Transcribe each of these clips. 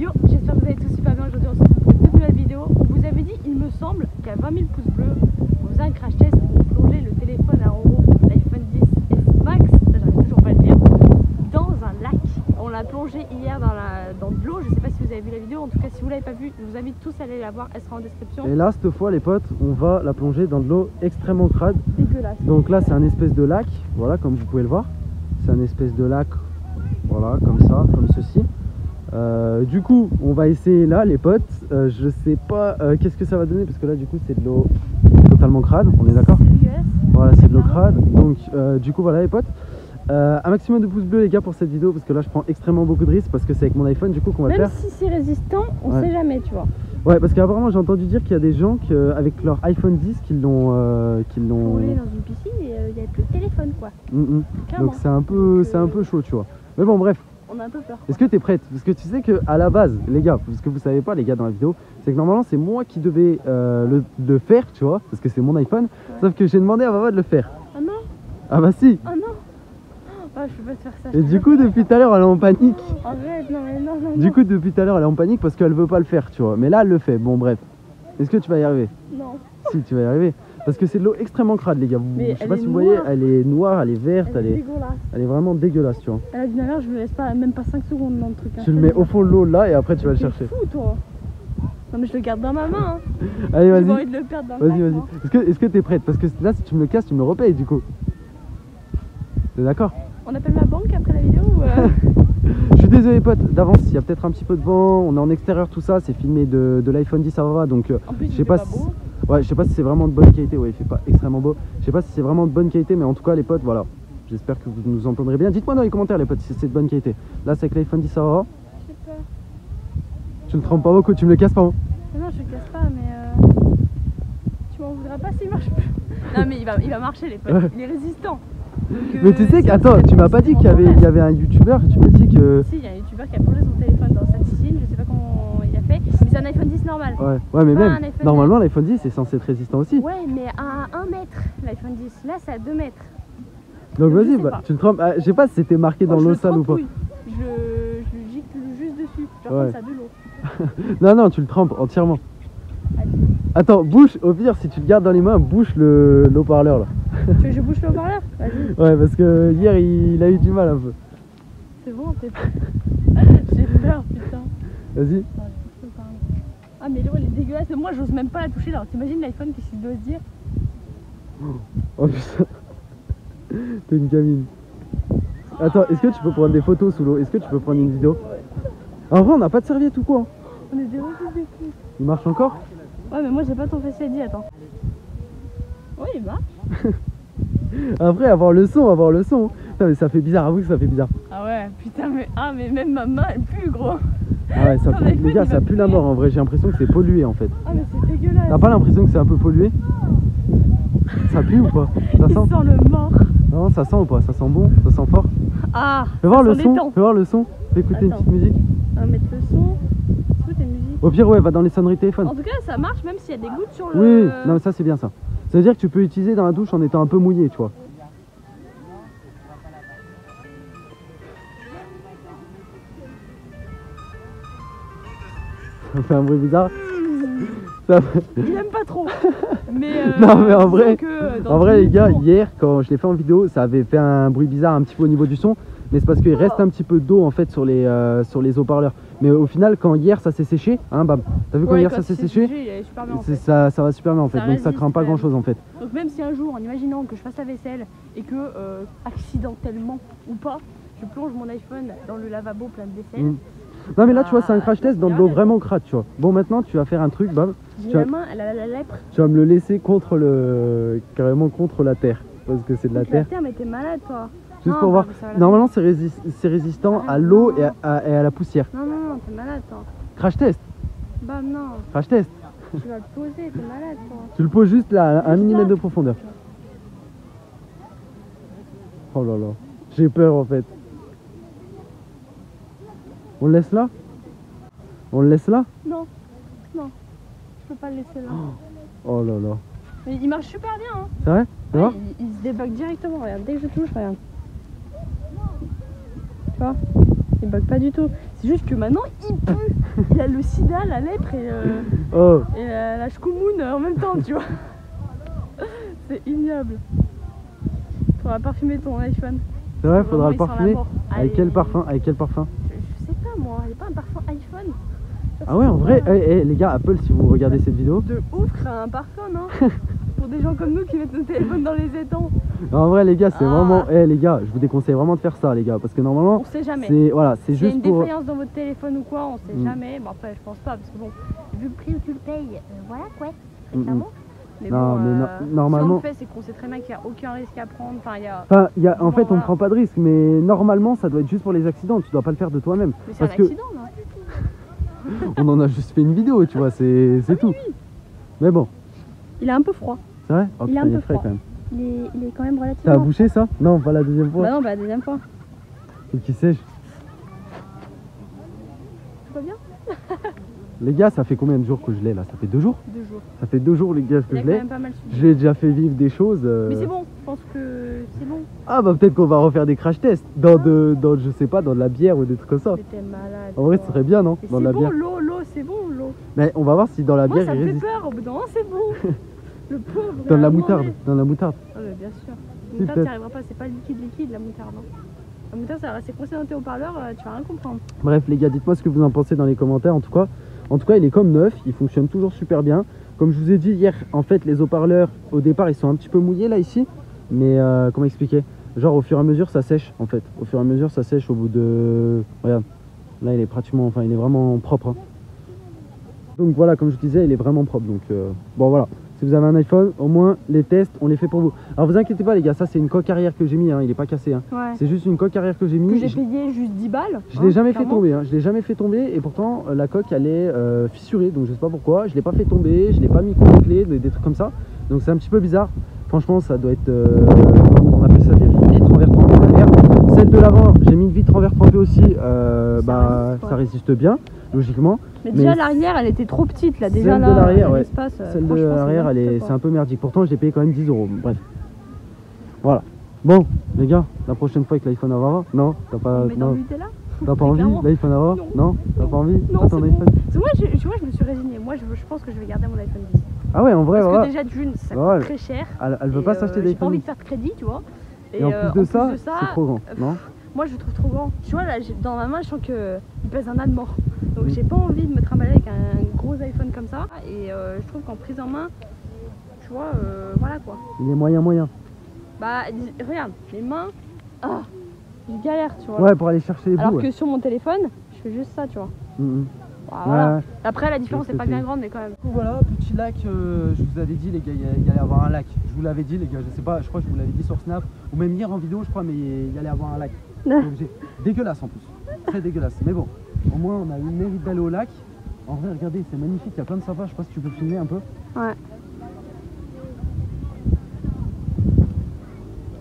Yo, j'espère que vous allez tous super bien. Aujourd'hui on se retrouve pour une toute nouvelle vidéo. On vous avait dit, il me semble, qu'à 20 000 pouces bleus, on faisait un crash test pour plonger le téléphone à euro, l'iPhone 10S Max, j'arrive toujours pas à le dire, dans un lac. On l'a plongé hier dans de l'eau. Je sais pas si vous avez vu la vidéo, en tout cas si vous l'avez pas vue, je vous invite tous à aller la voir, elle sera en description. Et là, cette fois les potes, on va la plonger dans de l'eau extrêmement crade. Dégueulasse. Donc là c'est un espèce de lac, voilà, comme vous pouvez le voir. C'est un espèce de lac, voilà, comme ça, comme ceci. Du coup on va essayer là les potes, je sais pas qu'est-ce que ça va donner parce que là du coup c'est de l'eau totalement crade, on est d'accord? Voilà, c'est de l'eau crade, donc du coup voilà les potes, un maximum de pouces bleus les gars pour cette vidéo parce que là je prends extrêmement beaucoup de risques parce que c'est avec mon iPhone du coup qu'on va le faire. Même si c'est résistant, on sait jamais, tu vois. Ouais, parce qu'apparemment j'ai entendu dire qu'il y a des gens qui, avec leur iPhone 10 qui l'ont roulé dans une piscine et il y a plus de téléphone quoi. Donc c'est un peu chaud tu vois. Mais bon bref. On a un peu peur. Est-ce que tu es prête? Parce que tu sais que à la base, les gars, parce que vous savez pas les gars dans la vidéo, c'est que normalement c'est moi qui devais le faire, tu vois, parce que c'est mon iPhone. Ouais. Sauf que j'ai demandé à Maman de le faire. Ah non? Ah bah si. Ah non. Ah, je peux pas te faire ça. Et du coup depuis tout à l'heure elle est en panique. Arrête, non mais non. Du coup depuis tout à l'heure elle est en panique parce qu'elle veut pas le faire, tu vois. Mais là elle le fait. Bon bref. Est-ce que tu vas y arriver? Non. Si tu vas y arriver. Parce que c'est de l'eau extrêmement crade les gars. Je sais pas si vous voyez, elle est noire, elle est verte, elle est vraiment dégueulasse tu vois. Elle a dit ma mère, je me laisse pas même pas 5 secondes dans le truc. Tu le mets au fond de l'eau là et après tu vas le chercher. Fou toi. Non mais je le garde dans ma main. Hein. Allez vas-y. J'ai envie de le perdre dans Vas-y vas-y. Est-ce que t'es prête? Parce que là si tu me le casses tu me le repayes du coup. T'es d'accord? On appelle ma banque après la vidéo ou Je suis désolé pote, d'avance il y a peut-être un petit peu de vent, on est en extérieur tout ça, c'est filmé de l'iPhone 10 Avava donc en plus, je sais pas si... Ouais, je sais pas si c'est vraiment de bonne qualité, ouais il fait pas extrêmement beau. Je sais pas si c'est vraiment de bonne qualité mais en tout cas les potes voilà. J'espère que vous nous entendrez bien. Dites-moi dans les commentaires les potes si c'est de bonne qualité. Là c'est avec l'iPhone 10 Avava. Je sais pas. Tu le trempes pas beaucoup, tu me le casses pas hein? Non je le casse pas mais tu m'en voudras pas s'il marche plus. Non mais il va marcher les potes, ouais. Il est résistant. Donc, mais tu sais qu'attends, tu m'as pas dit qu'il y avait un youtubeur, tu m'as dit que... Si, il y a un youtubeur qui a plongé son téléphone dans sa piscine, je sais pas comment il a fait, mais c'est un iPhone 10 normal. Ouais mais même, normalement l'iPhone 10 est censé être résistant aussi. Ouais mais à 1 mètre l'iPhone 10, là c'est à 2 mètres. Donc vas-y, bah, tu le trempes, je sais pas si c'était marqué dans l'eau sale ou pas. Oui. Je le gicle juste dessus, genre comme ça de l'eau. Non, tu le trempes entièrement. Attends, bouche, au pire, si tu le gardes dans les mains, bouche l'eau-parleur là. Tu veux que je bouche l'eau-parleur? Vas-y. Ouais, parce que hier il a eu du mal un peu. C'est bon, t'es pas. J'ai peur, putain. Vas-y. Ah, mais l'eau elle est dégueulasse, moi j'ose même pas la toucher. Alors t'imagines l'iPhone, qu'est-ce qu'il doit se dire? Oh putain. T'es une gamine. Attends, est-ce que tu peux prendre des photos sous l'eau? Est-ce que tu peux prendre une vidéo? En vrai, on n'a pas de serviette ou quoi? On est des refus des fous. Il marche encore? Ouais, mais moi j'ai pas ton Face ID, attends. Ouais, il marche. Après, avoir le son. Non, mais ça fait bizarre, avoue que ça fait bizarre. Ah ouais, putain, mais même ma main elle pue, gros. Ah ouais, ça pue, les gars, ça pue la mort en vrai. J'ai l'impression que c'est pollué en fait. Ah, mais c'est dégueulasse. T'as pas l'impression que c'est un peu pollué? Ça pue ou pas? Ça sent? Il sent le mort. Non, ça sent ou pas? Ça sent bon? Ça sent fort? Ah, fais voir le son, fais voir le son. Fais écouter une petite musique. On va mettre le son. C'est quoi tes musiques? Au pire, ouais, va dans les sonneries téléphone. En tout cas, ça marche même s'il y a des gouttes sur le... Oui, non mais ça c'est bien ça. Ça veut dire que tu peux utiliser dans la douche en étant un peu mouillé, tu vois. Ça fait un bruit bizarre. Il aime pas trop. Mais non mais en vrai les gars, hier quand je l'ai fait en vidéo, ça avait fait un bruit bizarre un petit peu au niveau du son. Mais c'est parce qu'il reste un petit peu d'eau en fait sur les haut-parleurs. Mais au final quand hier ça s'est séché, hein bam, t'as vu quand hier ça s'est séché, ça va super bien en fait, donc ça craint pas grand chose en fait. Donc même si un jour, en imaginant que je fasse la vaisselle et que accidentellement ou pas, je plonge mon iPhone dans le lavabo plein de vaisselle. Non mais là tu vois c'est un crash test dans de l'eau vraiment crade tu vois. Bon maintenant tu vas faire un truc, bam. La main, elle a la lèpre. Tu vas me le laisser contre carrément contre la terre. Parce que c'est de la terre. La terre mais t'es malade toi. Juste pour voir. Normalement c'est résistant à l'eau et à la poussière. Non, t'es malade toi. Crash test. Bah non. Crash test. Tu vas le poser, t'es malade toi. Tu le poses juste là, à 1 mm de profondeur. Oh là là. J'ai peur en fait. On le laisse là? On le laisse là? Non, je peux pas le laisser là. Oh là là. Mais il marche super bien hein. C'est vrai? Tu vois? Il se débug directement, regarde, dès que je touche, regarde. Tu vois? Il bug pas du tout. C'est juste que maintenant il pue. Il a le sida, la lèpre et, Oh, la shkumoun en même temps, tu vois. C'est ignoble. Faudra parfumer ton iPhone. c'est vrai, faudra le Vraiment, il sent la parfumer. mort. Avec Allez. quel parfum? Avec quel parfum? Je sais pas moi, il n'y a pas un parfum iPhone. Genre, Ah ouais, en vrai, les gars, Apple, si vous regardez cette vidéo, de ouf, créer un parfum, non? Pour des gens comme nous qui mettent nos téléphones dans les étangs. en vrai, les gars, c'est Ah. vraiment. Les gars, je vous déconseille vraiment de faire ça, les gars, parce que normalement, On sait jamais. c'est voilà, c'est S'il y a juste une pour. défaillance dans votre téléphone ou quoi, on sait Mm. jamais. Bon après je pense pas parce que bon, vu le prix que tu le payes, voilà quoi, très Mm, clairement. Mais Non, bon, mais normalement- si on le fait, c'est qu'on sait très bien qu'il n'y a aucun risque à prendre. Enfin, il y a... Enfin, en Bon, fait, on voilà. prend pas de risque, mais normalement, ça doit être juste pour les accidents. Tu dois pas le faire de toi-même. Mais c'est un Parce que accident, non? on en a juste fait une vidéo, tu vois, c'est tout. Mais bon, Il est un peu froid. c'est vrai. Oh, Il est putain, un il est peu frais froid. quand même. Il est quand même T'as relativement... bouché ça? Non, pas la deuxième fois. Bah non, bah la deuxième fois. Faut qu'il sèche. Tout va bien? Les gars, ça fait combien de jours que je l'ai là? Ça fait 2 jours? 2 jours. Ça fait 2 jours, les gars, que Il a je quand l'ai. même pas mal suivi. Je l'ai déjà fait vivre des choses. Mais c'est bon, je pense que c'est bon. Ah bah peut-être qu'on va refaire des crash tests dans je sais pas, dans de la bière ou des trucs comme ça. Mais t'es malade. En vrai, toi. ce serait bien, non? Et Dans de c'est la bon bière. l'eau, c'est bon l'eau. Mais on va voir si dans la Moi bière ça il me fait résiste. peur, au bout d'un moment c'est bon. Le pauvre. il Dans de a la demandé. moutarde, dans la moutarde. Ah ouais, bien sûr. Si, La moutarde, peut-être. t'y arriveras pas, c'est pas liquide la moutarde. Hein. La moutarde, ça va rester coincé dans tes haut-parleurs, tu vas rien comprendre. Bref les gars, dites-moi ce que vous en pensez dans les commentaires. En tout cas, il est comme neuf, il fonctionne toujours super bien. Comme je vous ai dit hier, en fait, les haut-parleurs, au départ, ils sont un petit peu mouillés là ici. Mais comment expliquer? Genre au fur et à mesure, ça sèche en fait. Au fur et à mesure, ça sèche au bout de... Regarde, là, il est pratiquement... Enfin, il est vraiment propre. Hein. Donc voilà, comme je disais, il est vraiment propre. Donc bon, voilà. Si vous avez un iPhone, au moins, les tests, on les fait pour vous. Alors vous inquiétez pas les gars, ça c'est une coque arrière que j'ai mis, hein, il est pas cassé. Hein. Ouais. C'est juste une coque arrière que j'ai mis. Que j'ai payé juste 10 balles. Je l'ai jamais fait clairement. tomber, hein. Je l'ai jamais fait tomber et pourtant la coque elle est fissurée, donc je sais pas pourquoi, je l'ai pas fait tomber, je l'ai pas mis contre clé, des trucs comme ça, donc c'est un petit peu bizarre. Franchement ça doit être, on appelle ça des vitres en verre trempé derrière. Celle de l'avant, j'ai mis une vitre en verre trempé aussi, ça résiste bien, logiquement. Mais déjà Mais l'arrière elle était trop petite là, déjà celle de là, l'arrière, ouais. l'espace. Celle de franchement, l'arrière n'importe c'est un peu merdique, pourtant je l'ai payé quand même 10 €, bref. Voilà. Bon les gars, la prochaine fois avec l'iPhone à voir, non, t'as pas... On met dans non. le Nutella. T'as pas envie Clairement. l'iPhone à voir? Non. Non, t'as pas envie? Non, Pas ton c'est iPhone? Parce que moi, tu vois, je me suis résignée. Moi, je pense que je vais garder mon iPhone 10. Ah ouais, en vrai, Parce voilà. que déjà, d'une, ça coûte Ouais. très cher. Elle veut Et, pas s'acheter J'ai pas d'iPhone. envie de faire de crédit, tu vois. Et en plus de ça, c'est trop grand, non? Moi, je le trouve trop grand. Tu vois, là, dans ma main, je sens qu'il pèse un âne mort. Donc, Mm. j'ai pas envie de me trimballer avec un gros iPhone comme ça. Et je trouve qu'en prise en main, tu vois, voilà quoi. Il est moyen. Bah, regarde, les mains, je galère, tu vois. Ouais, pour aller chercher les bouts. Alors ouais. que sur mon téléphone, je fais juste ça, tu vois. Mhm. Voilà. Ouais. Après, la différence Je n'est pas sais. bien grande, mais quand même. Du coup, voilà, petit lac, je vous avais dit les gars, il y allait avoir un lac. Je vous l'avais dit les gars, je sais pas, je crois que je vous l'avais dit sur Snap, ou même hier en vidéo je crois, mais il y allait avoir un lac. C'est obligé. Dégueulasse en plus, très dégueulasse. Mais bon, au moins on a eu le mérite d'aller au lac. En vrai, regardez, c'est magnifique, il y a plein de sapins, je sais pas si tu peux filmer un peu. Ouais.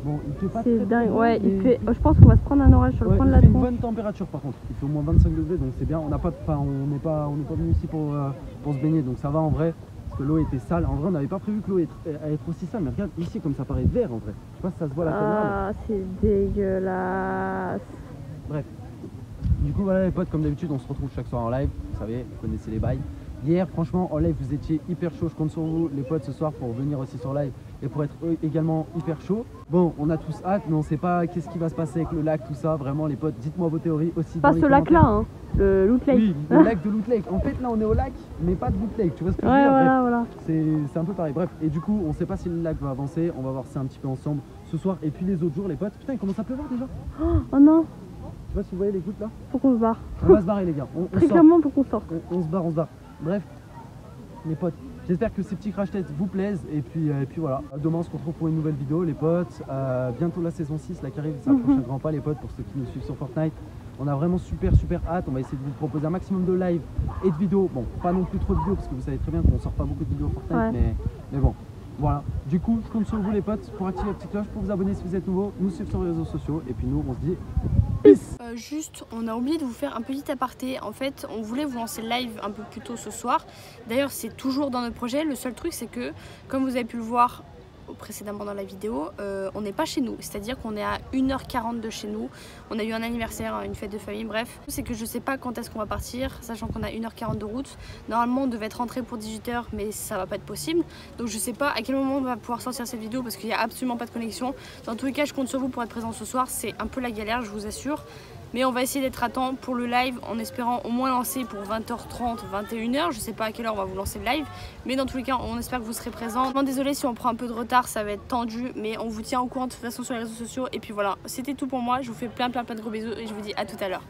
Bon, il fait pas C'est très, dingue. très Ouais, beau, il mais- fait. Je pense qu'on va se prendre un orage sur le Ouais, coin de il la fait une tronche. bonne température par contre, il fait au moins 25 degrés donc c'est bien, on n'est pas venu ici pour se baigner donc ça va en vrai, parce que l'eau était sale, en vrai on n'avait pas prévu que l'eau allait être aussi sale, mais regarde ici comme ça paraît vert en vrai, je sais pas si ça se voit à la caméra. Ah, c'est dégueulasse. Bref, du coup voilà les potes, comme d'habitude on se retrouve chaque soir en live, vous savez, vous connaissez les bails. Hier franchement en live vous étiez hyper chaud, je compte sur vous les potes ce soir pour venir aussi sur live et pour être également hyper chaud. Bon on a tous hâte mais on sait pas qu'est-ce qui va se passer avec le lac, tout ça, vraiment les potes, dites-moi vos théories aussi Pas dans les ce lac-là, commentaires. hein. Le Loot Lake. Oui, le lac de Loot Lake. En fait là on est au lac mais pas de Loot Lake, tu vois ce que je veux Ouais, dire? voilà, Bref, voilà. c'est un peu pareil, bref, et du coup on sait pas si le lac va avancer, on va voir ça un petit peu ensemble ce soir et puis les autres jours les potes. Putain il commence à pleuvoir déjà, Oh non, je sais pas si vous voyez les gouttes là. faut qu'on se barre. On va se barrer les gars, on Très sort. clairement, faut qu'on sorte. On se barre, Bref, les potes, j'espère que ces petits crash tests vous plaisent. Et puis voilà, demain on se retrouve pour une nouvelle vidéo, les potes. Bientôt la saison 6 là qui arrive, ça approche un grand pas, les potes, pour ceux qui nous suivent sur Fortnite. On a vraiment super hâte. On va essayer de vous proposer un maximum de live et de vidéos. Bon, pas non plus trop de vidéos parce que vous savez très bien qu'on sort pas beaucoup de vidéos Fortnite, Ouais. mais bon. Voilà, du coup je compte sur vous les potes pour activer la petite cloche, pour vous abonner si vous êtes nouveau, nous suivre sur les réseaux sociaux et puis nous on se dit peace. Juste, on a oublié de vous faire un petit aparté. En fait, on voulait vous lancer le live un peu plus tôt ce soir. D'ailleurs, c'est toujours dans notre projet. Le seul truc, c'est que, comme vous avez pu le voir précédemment dans la vidéo, on n'est pas chez nous, c'est-à-dire qu'on est à 1h40 de chez nous. On a eu un anniversaire, une fête de famille, bref. C'est que je sais pas quand est-ce qu'on va partir, sachant qu'on a 1h40 de route. Normalement on devait être rentré pour 18h, mais ça va pas être possible. Donc je sais pas à quel moment on va pouvoir sortir cette vidéo parce qu'il n'y a absolument pas de connexion. Dans tous les cas, je compte sur vous pour être présent ce soir. C'est un peu la galère, je vous assure. Mais on va essayer d'être à temps pour le live en espérant au moins lancer pour 20h30, 21h. Je sais pas à quelle heure on va vous lancer le live. Mais dans tous les cas, on espère que vous serez présents. Désolée si on prend un peu de retard, ça va être tendu. Mais on vous tient au courant de toute façon sur les réseaux sociaux. Et puis voilà, c'était tout pour moi. Je vous fais plein de gros bisous et je vous dis à tout à l'heure.